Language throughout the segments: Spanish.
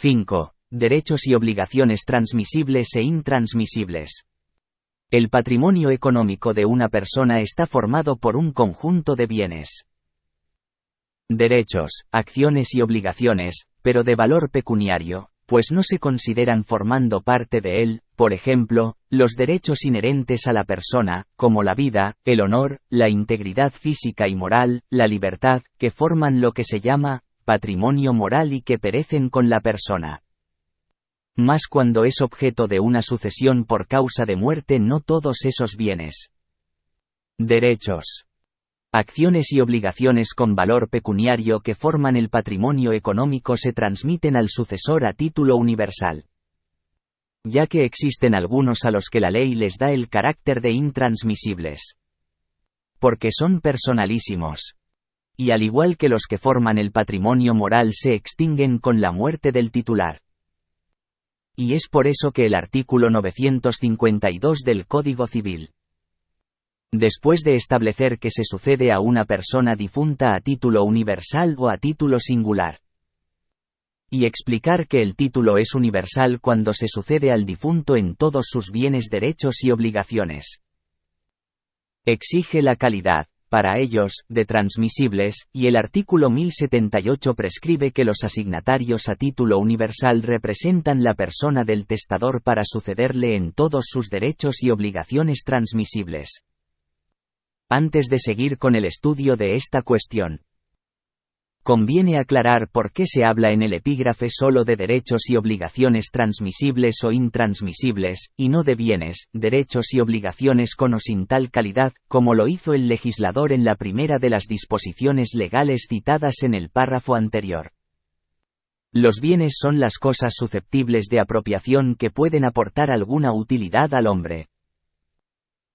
5. Derechos y obligaciones transmisibles e intransmisibles. El patrimonio económico de una persona está formado por un conjunto de bienes. Derechos, acciones y obligaciones, pero de valor pecuniario, pues no se consideran formando parte de él, por ejemplo, los derechos inherentes a la persona, como la vida, el honor, la integridad física y moral, la libertad, que forman lo que se llama patrimonio moral y que perecen con la persona. Mas cuando es objeto de una sucesión por causa de muerte, no todos esos bienes. Derechos. Acciones y obligaciones con valor pecuniario que forman el patrimonio económico se transmiten al sucesor a título universal. Ya que existen algunos a los que la ley les da el carácter de intransmisibles. Porque son personalísimos. Y al igual que los que forman el patrimonio moral se extinguen con la muerte del titular. Y es por eso que el artículo 952 del Código Civil, después de establecer que se sucede a una persona difunta a título universal o a título singular, y explicar que el título es universal cuando se sucede al difunto en todos sus bienes, derechos y obligaciones, exige la calidad, para ellos, de transmisibles, y el artículo 1078 prescribe que los asignatarios a título universal representan la persona del testador para sucederle en todos sus derechos y obligaciones transmisibles. Antes de seguir con el estudio de esta cuestión, conviene aclarar por qué se habla en el epígrafe solo de derechos y obligaciones transmisibles o intransmisibles, y no de bienes, derechos y obligaciones con o sin tal calidad, como lo hizo el legislador en la primera de las disposiciones legales citadas en el párrafo anterior. Los bienes son las cosas susceptibles de apropiación que pueden aportar alguna utilidad al hombre.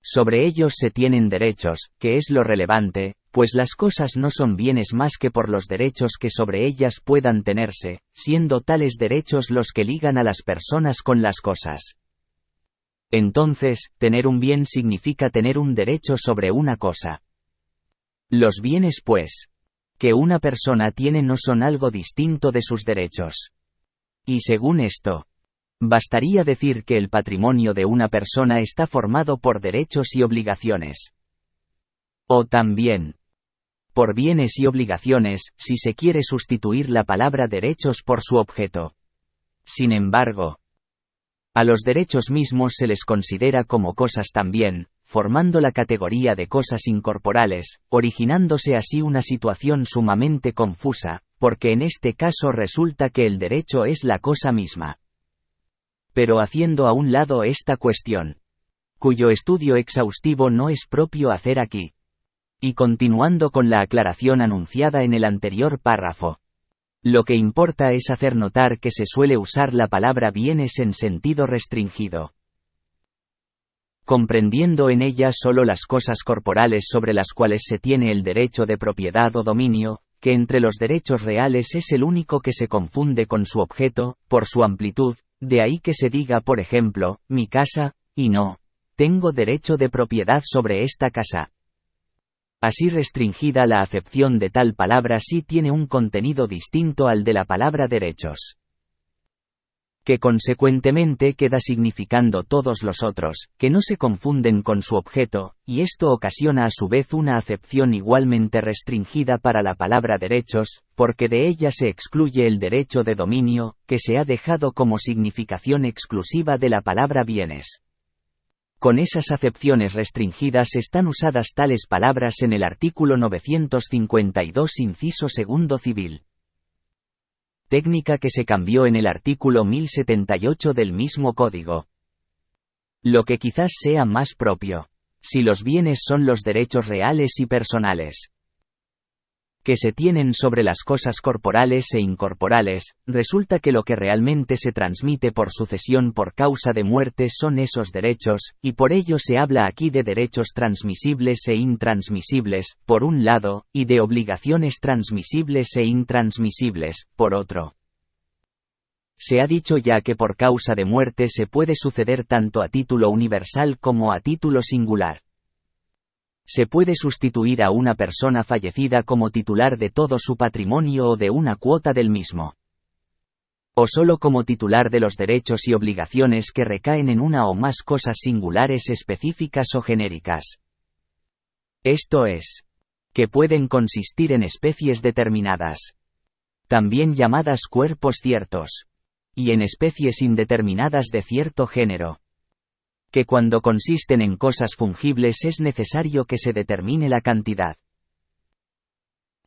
Sobre ellos se tienen derechos, que es lo relevante, pues las cosas no son bienes más que por los derechos que sobre ellas puedan tenerse, siendo tales derechos los que ligan a las personas con las cosas. Entonces, tener un bien significa tener un derecho sobre una cosa. Los bienes, pues, que una persona tiene no son algo distinto de sus derechos. Y según esto, bastaría decir que el patrimonio de una persona está formado por derechos y obligaciones. O también, por bienes y obligaciones, si se quiere sustituir la palabra derechos por su objeto. Sin embargo, a los derechos mismos se les considera como cosas también, formando la categoría de cosas incorporales, originándose así una situación sumamente confusa, porque en este caso resulta que el derecho es la cosa misma. Pero haciendo a un lado esta cuestión, cuyo estudio exhaustivo no es propio hacer aquí, y continuando con la aclaración anunciada en el anterior párrafo, lo que importa es hacer notar que se suele usar la palabra bienes en sentido restringido, comprendiendo en ella solo las cosas corporales sobre las cuales se tiene el derecho de propiedad o dominio, que entre los derechos reales es el único que se confunde con su objeto, por su amplitud. De ahí que se diga, por ejemplo, mi casa, y no, tengo derecho de propiedad sobre esta casa. Así restringida la acepción de tal palabra sí tiene un contenido distinto al de la palabra derechos, que consecuentemente queda significando todos los otros, que no se confunden con su objeto, y esto ocasiona a su vez una acepción igualmente restringida para la palabra derechos, porque de ella se excluye el derecho de dominio, que se ha dejado como significación exclusiva de la palabra bienes. Con esas acepciones restringidas están usadas tales palabras en el artículo 952 inciso segundo civil. Técnica que se cambió en el artículo 1078 del mismo código. Lo que quizás sea más propio, si los bienes son los derechos reales y personales que se tienen sobre las cosas corporales e incorporales, resulta que lo que realmente se transmite por sucesión por causa de muerte son esos derechos, y por ello se habla aquí de derechos transmisibles e intransmisibles, por un lado, y de obligaciones transmisibles e intransmisibles, por otro. Se ha dicho ya que por causa de muerte se puede suceder tanto a título universal como a título singular. Se puede sustituir a una persona fallecida como titular de todo su patrimonio o de una cuota del mismo. o solo como titular de los derechos y obligaciones que recaen en una o más cosas singulares específicas o genéricas. Esto es, que pueden consistir en especies determinadas, también llamadas cuerpos ciertos, y en especies indeterminadas de cierto género. Que cuando consisten en cosas fungibles es necesario que se determine la cantidad.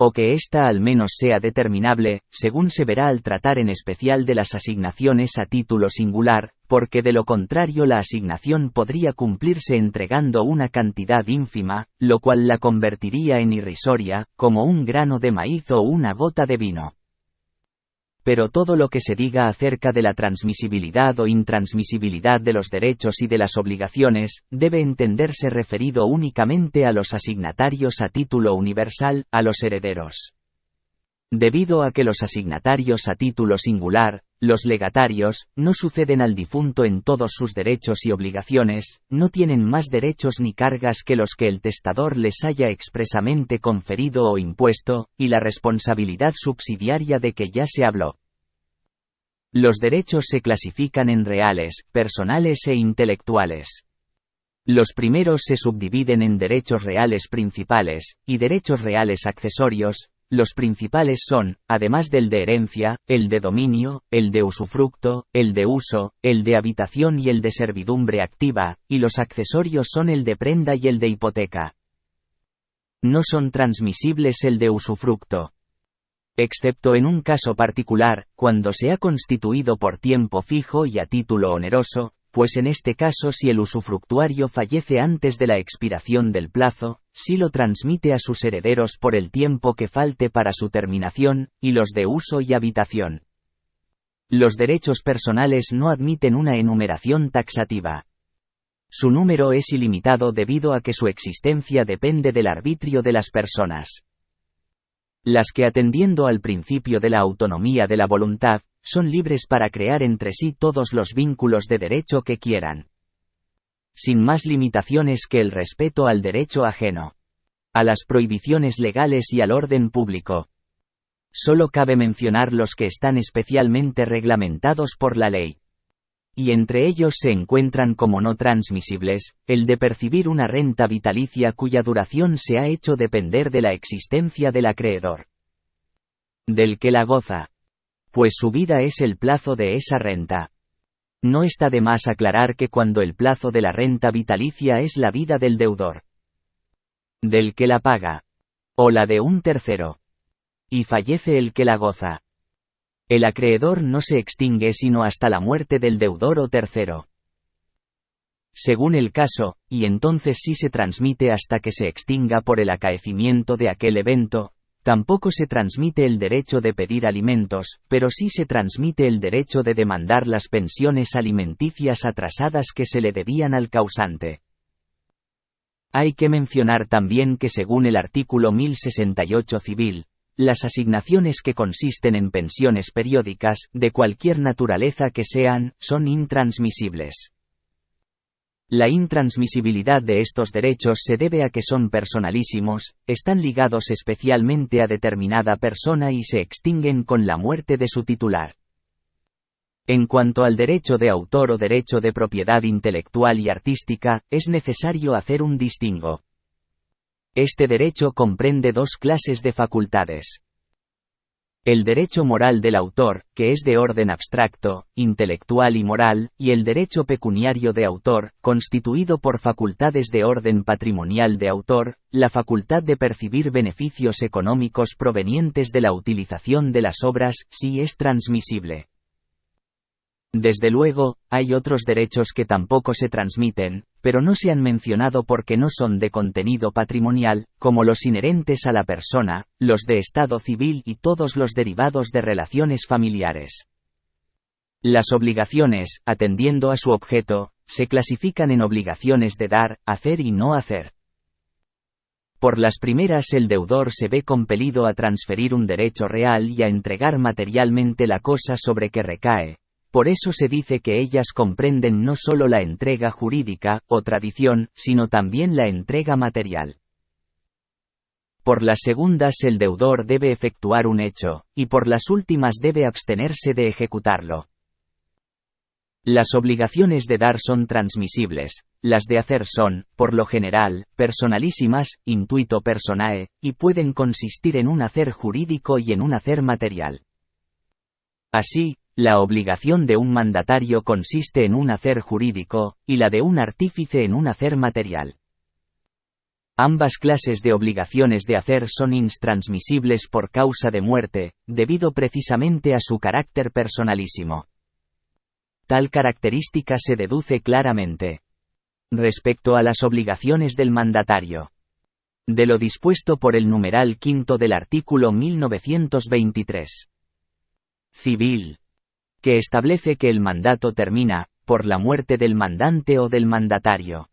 O que ésta al menos sea determinable, según se verá al tratar en especial de las asignaciones a título singular, porque de lo contrario la asignación podría cumplirse entregando una cantidad ínfima, lo cual la convertiría en irrisoria, como un grano de maíz o una gota de vino. Pero todo lo que se diga acerca de la transmisibilidad o intransmisibilidad de los derechos y de las obligaciones, debe entenderse referido únicamente a los asignatarios a título universal, a los herederos. Debido a que los asignatarios a título singular, los legatarios, no suceden al difunto en todos sus derechos y obligaciones, no tienen más derechos ni cargas que los que el testador les haya expresamente conferido o impuesto, y la responsabilidad subsidiaria de que ya se habló. Los derechos se clasifican en reales, personales e intelectuales. Los primeros se subdividen en derechos reales principales, y derechos reales accesorios. Los principales son, además del de herencia, el de dominio, el de usufructo, el de uso, el de habitación y el de servidumbre activa, y los accesorios son el de prenda y el de hipoteca. No son transmisibles el de usufructo, excepto en un caso particular, cuando se ha constituido por tiempo fijo y a título oneroso, pues en este caso si el usufructuario fallece antes de la expiración del plazo, sí lo transmite a sus herederos por el tiempo que falte para su terminación, y los de uso y habitación. Los derechos personales no admiten una enumeración taxativa. Su número es ilimitado debido a que su existencia depende del arbitrio de las personas. Las que atendiendo al principio de la autonomía de la voluntad, son libres para crear entre sí todos los vínculos de derecho que quieran, sin más limitaciones que el respeto al derecho ajeno, a las prohibiciones legales y al orden público. Solo cabe mencionar los que están especialmente reglamentados por la ley. Y entre ellos se encuentran como no transmisibles, el de percibir una renta vitalicia cuya duración se ha hecho depender de la existencia del acreedor, del que la goza, pues su vida es el plazo de esa renta. No está de más aclarar que cuando el plazo de la renta vitalicia es la vida del deudor, del que la paga, o la de un tercero, y fallece el que la goza, el acreedor no se extingue sino hasta la muerte del deudor o tercero, según el caso, y entonces sí se transmite hasta que se extinga por el acaecimiento de aquel evento. Tampoco se transmite el derecho de pedir alimentos, pero sí se transmite el derecho de demandar las pensiones alimenticias atrasadas que se le debían al causante. Hay que mencionar también que según el artículo 1068 civil, las asignaciones que consisten en pensiones periódicas, de cualquier naturaleza que sean, son intransmisibles. La intransmisibilidad de estos derechos se debe a que son personalísimos, están ligados especialmente a determinada persona y se extinguen con la muerte de su titular. En cuanto al derecho de autor o derecho de propiedad intelectual y artística, es necesario hacer un distingo. Este derecho comprende dos clases de facultades. El derecho moral del autor, que es de orden abstracto, intelectual y moral, y el derecho pecuniario de autor, constituido por facultades de orden patrimonial de autor, la facultad de percibir beneficios económicos provenientes de la utilización de las obras, sí es transmisible. Desde luego, hay otros derechos que tampoco se transmiten, pero no se han mencionado porque no son de contenido patrimonial, como los inherentes a la persona, los de estado civil y todos los derivados de relaciones familiares. Las obligaciones, atendiendo a su objeto, se clasifican en obligaciones de dar, hacer y no hacer. Por las primeras el deudor se ve compelido a transferir un derecho real y a entregar materialmente la cosa sobre que recae. Por eso se dice que ellas comprenden no solo la entrega jurídica, o tradición, sino también la entrega material. Por las segundas el deudor debe efectuar un hecho, y por las últimas debe abstenerse de ejecutarlo. Las obligaciones de dar son transmisibles, las de hacer son, por lo general, personalísimas, intuito personae, y pueden consistir en un hacer jurídico y en un hacer material. Así, la obligación de un mandatario consiste en un hacer jurídico, y la de un artífice en un hacer material. Ambas clases de obligaciones de hacer son intransmisibles por causa de muerte, debido precisamente a su carácter personalísimo. Tal característica se deduce claramente. Respecto a las obligaciones del mandatario. De lo dispuesto por el numeral quinto del artículo 1923. Civil. Que establece que el mandato termina, por la muerte del mandante o del mandatario.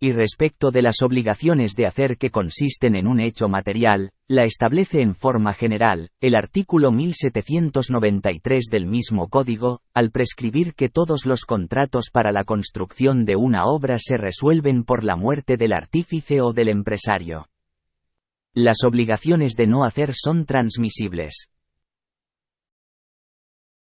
Y respecto de las obligaciones de hacer que consisten en un hecho material, la establece en forma general, el artículo 1793 del mismo Código, al prescribir que todos los contratos para la construcción de una obra se resuelven por la muerte del artífice o del empresario. Las obligaciones de no hacer son transmisibles.